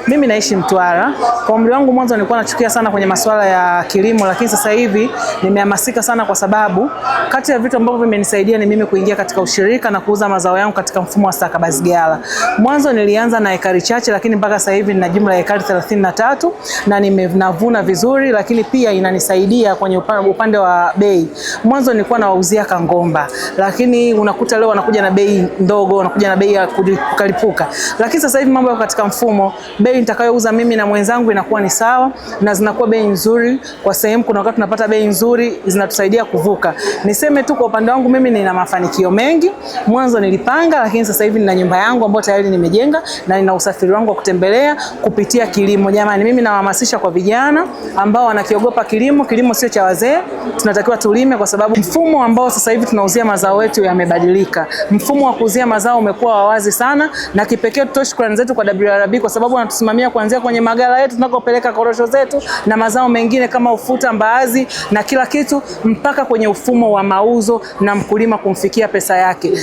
Mimi naishi Mtwara. Kwa umri wangu mwanzo nilikuwa nachukia sana kwenye masuala ya kilimo, lakini sasa hivi nimehamasika sana kwa sababu kati ya vitu ambavyo vimenisaidia ni mimi kuingia katika ushirika na kuuza mazao yangu katika mfumo wa stakabadhi ghala. Mwanzo nilianza na ekari chache, lakini mpaka sasa hivi nina jumla ya ekari 33 na ninavuna vizuri, lakini pia inanisaidia kwenye upande wa bei. Mwanzo nilikuwa nawauzia Kangomba, lakini unakuta leo wanakuja na bei ndogo, wanakuja na bei ya kukalipuka. Lakini sasa hivi mambo yako katika mfumo, bei nitakayouza mimi na mwenzangu inakuwa ni sawa na zinakuwa bei nzuri. Kwa sehemu kuna wakati tunapata bei nzuri zinatusaidia kuvuka. Niseme tu kwa upande wangu mimi nina mafanikio mengi. Mwanzo nilipanga, lakini sasa hivi nina nyumba yangu ambayo tayari nimejenga na nina usafiri wangu wa kutembelea kupitia kilimo. Jamani, mimi nawahamasisha kwa vijana ambao wanakiogopa kilimo. Kilimo sio cha wazee, tunatakiwa tulime kwa sababu mfumo ambao sasa hivi tunauzia mazao yetu yamebadilika. Mfumo wa kuuzia mazao umekuwa wawazi sana, na kipekee tutoe shukrani zetu kwa WRB kwa sababu wanatusimamia kuanzia kwenye magala yetu tunakopeleka korosho zetu na mazao mengine kama ufuta, mbaazi na kila kitu mpaka kwenye ufumo wa mauzo na mkulima kumfikia pesa yake.